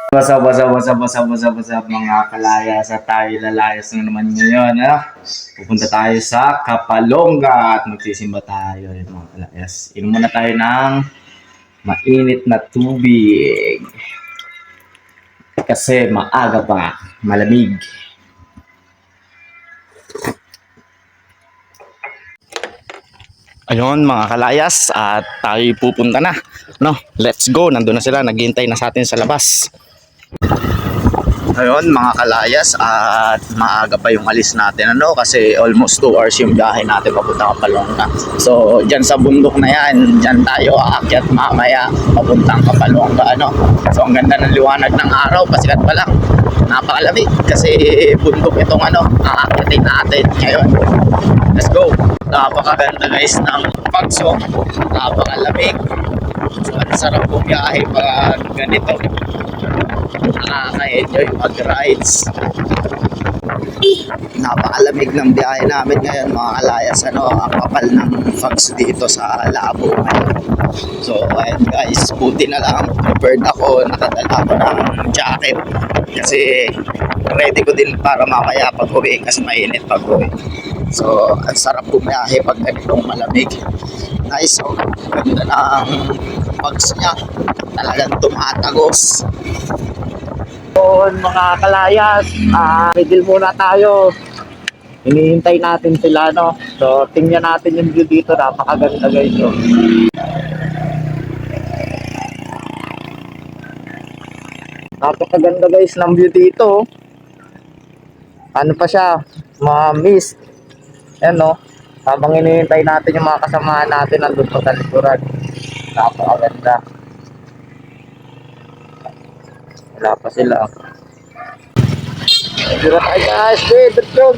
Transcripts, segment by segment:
What's up mga kalayas at tayo lalayas na naman ngayon. Pupunta tayo sa Kapalonga at magsisimba tayo mga kalayas. Inom muna tayo ng mainit na tubig kasi maaga pa, malamig. Ayun mga kalayas at tayo pupunta na. No, let's go. Nandun na sila, naghihintay na sa atin sa labas. Ayun mga kalayas at maaga pa yung alis natin kasi almost 2 hours yung biyahe natin papunta Kapalonga. So dyan sa bundok na yan, dyan tayo aakyat mamaya papuntang Kapalonga So ang ganda ng liwanag ng araw, pasikat pa lang. Napakalamig kasi bundok itong aakyatin natin ngayon. Let's go. Napakaganda guys ng pagso. Napakalamig. So ang sarap bumiyahe pag ganito. Nakaka-enjoy mag-rides. Napakalamig ng biyahe namin ngayon mga kalayas. Ang kapal ng fogs dito sa Labo ngayon. So ayan guys, buti na lang prepared ako, nakadala ko ng jacket kasi ready ko din para mamaya pag uwi kasi mainit pag uwi. So ang sarap bumiyahe pag ganitong malamig. Nice, ganda ng fogs niya, talagang tumatagos. So mga kalayas, middle muna tayo. Hinihintay natin sila So tingnan natin yung view dito, napakaganda guys. Napakaganda guys ng view dito. Ano pa siya, ma-mist. Ayan habang hinihintay natin yung mga kasamahan natin nandun pa sa likuran. Napakaganda. Wala pa sila. Dito tayo guys. Let's go.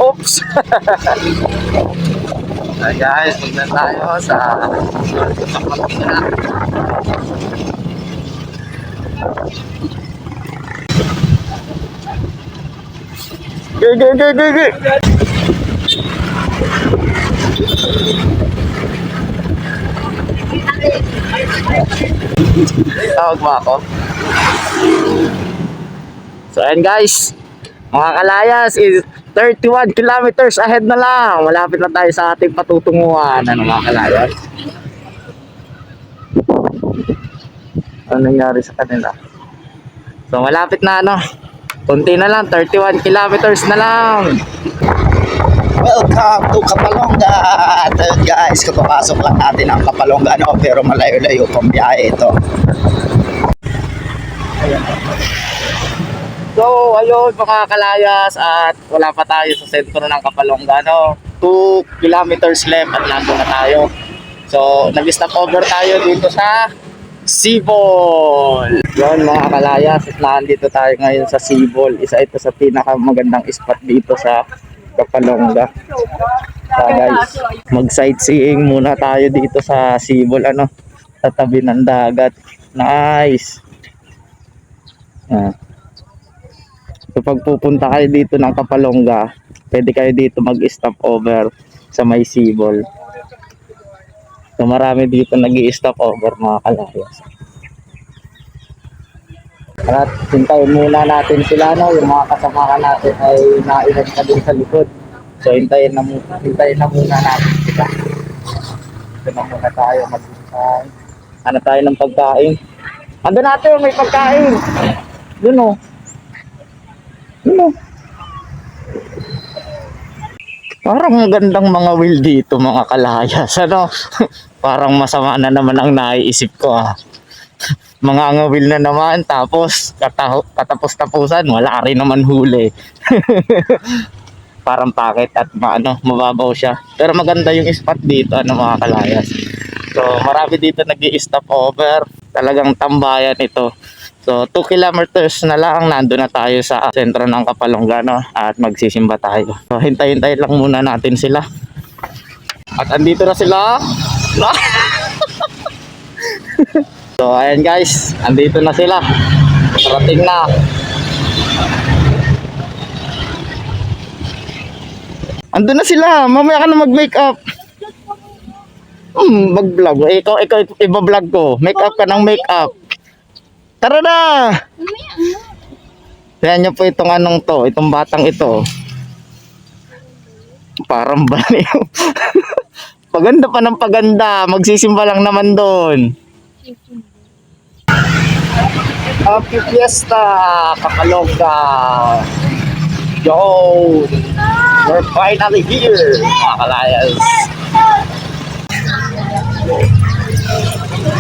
Oops. Hi guys, punta tayo sa Kapalonga. Go. Tawag mo ako. So ayan guys, mga kalayas, is 31 kilometers ahead na lang. Malapit na tayo sa ating patutunguhan. Mga kalayas, ano nangyari sa kanila? So malapit na konti na lang, 31 kilometers na lang. Welcome to Kapalonga. At guys, kapapasok lang natin ang Kapalonga pero malayo-layo pang biyahe ito. So ayun mga kalayas, at wala pa tayo sa sentro ng Kapalonga 2 kilometers left at nandun na tayo. So nag-stop over tayo dito sa Sibol. Yun mga kalayas, nandito tayo ngayon sa Sibol. Isa ito sa pinakamagandang spot dito sa Kapalonga. So guys, mag-sightseeing muna tayo dito sa Sibol sa tabi ng dagat. Nice. So pag pupunta kayo dito ng Kapalonga, pwede kayo dito mag-stop over sa may Sibol. So marami dito nag-i-stop over mga kalayas. At hintayin muna natin sila yung mga kasamahan natin ay nailan ka din sa likod. So hintayin na muna natin sila. Ito na muna tayo mag-hintay. Ano tayo ng pagkain? Ando natin, may pagkain. Doon Parang magandang mga wheel dito mga kalayas. Parang masama na naman ang naiisip ko mga ngawil na naman, tapos katapos-tapusan wala rin naman huli. Parang pakit at mababaw siya, pero maganda yung spot dito mga kalayas. So marami dito nag-i-stop over, talagang tambayan ito. So 2 kilometers na lang, nandun na tayo sa sentro ng Kapalonga at magsisimba tayo. So hintay-hintay lang muna natin sila. At andito na sila. So ayan guys, andito na sila. Parating na. Andun na sila, mamaya ka na mag-make up. Mag-vlog. Ikaw, iba-vlog ko. Make up ka ng make up. Tara na! Yan nyo po itong anong to, itong batang ito. Parang baliw. Paganda pa ng paganda. Magsisimba lang naman doon. Happy Fiesta, Kapalongga. Yo! We're finally here, mga kalayas.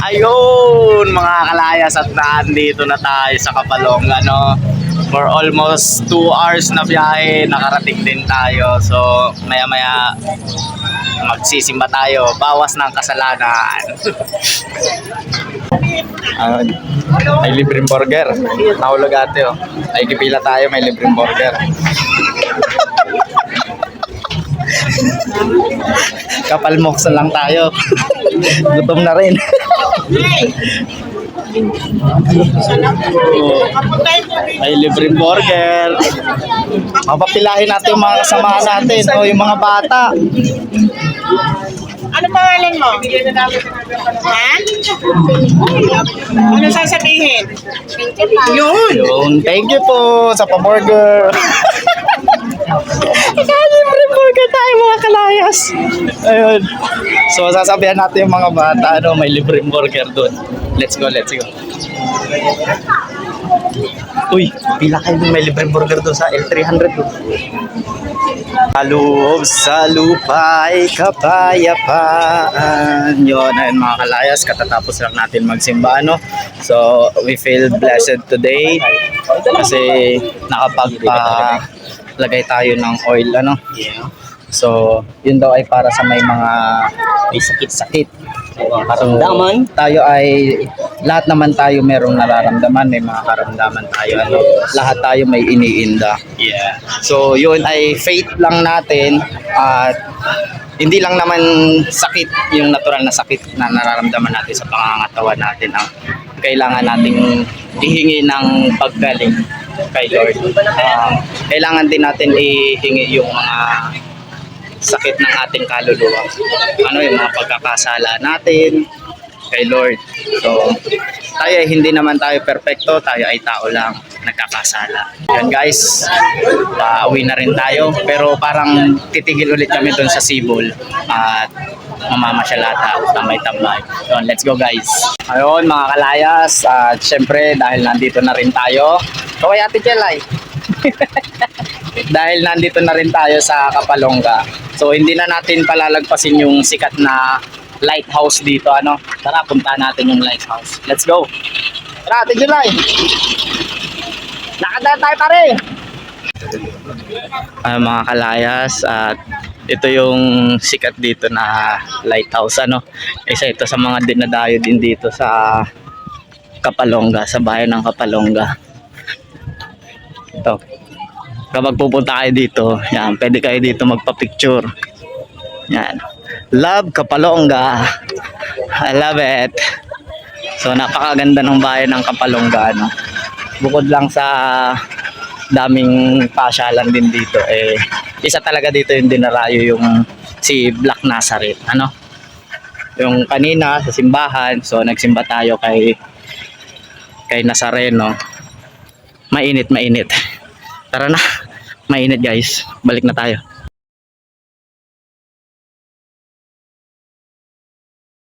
Ayun, mga kalayas, at nandito na tayo sa Kapalongga, no? For almost 2 hours na biyahe, nakarating din tayo. So, maya-maya magsisimba tayo, bawas ng kasalanan. May libreng burger. Nahulog ate, oh. Ay, kipila tayo, may libreng burger. Kapalmoksan lang tayo. Gutom na rin. May libreng burger. Papapilahin natin yung mga kasamahan natin, o yung mga bata. Ano pangalan mo? Ha? Ano sasabihin? Yun! Yun, thank you po sa pa-burger. Libreng burger tayo, mga kalayas. Ayun. So, sasabihan natin yung mga bata, ano, may libreng burger doon. Let's go, let's go. Uy, pila kayo may libreng burger doon sa L300 doon. Kaloob sa lupa'y kapayapaan. Yun, ayun mga kalayas, katatapos lang natin magsimba, no? So, we feel blessed today kasi nakapagpalagay tayo ng oil, ano? So, yun daw ay para sa may mga may sakit-sakit. Karamdaman. Tayo ay, lahat naman tayo merong nararamdaman, may mga karamdaman tayo, ano? Lahat tayo may iniinda. Yeah. So, yun ay faith lang natin at hindi lang naman sakit, yung natural na sakit na nararamdaman natin sa pangangatawan natin ang kailangan nating ihingi ng paggaling kay Lord. Kailangan din natin ihingi yung mga sakit ng ating kaluluwa. Ano yung mga pagkakasala natin kay Lord. So, tayo ay hindi naman tayo perfecto, tayo ay tao lang, nagkakasala. Yan guys, pauwi na rin tayo, pero parang titigil ulit kami doon sa Sibol at mamamasyalata, tambay-tambay. So, let's go guys. Ayun mga kalayas, at syempre dahil nandito na rin tayo, kaway Ate Jelay. Dahil nandito na rin tayo sa Kapalongga, so hindi na natin palalagpasin yung sikat na lighthouse dito, ano. Tara, punta natin yung lighthouse. Let's go. Tara, Ate July. Nakadaan tayo pare. Mga kalayas, at ito yung sikat dito na lighthouse, ano. Isa ito sa mga dinadayo din dito sa Kapalongga, sa bayan ng Kapalongga. Ito. Kapag pupunta kayo dito, yan, pwede kayo dito magpa-picture. Yan. Love Kapalongga. I love it. So, napakaganda ng bayan ng Kapalongga, no? Bukod lang sa daming pasyalan din dito, eh, isa talaga dito yung dinarayo yung si Black Nazareth, ano? Yung kanina sa simbahan, so nagsimba tayo kay Nazareno. Mainit. Tara na, mainit guys, balik na tayo.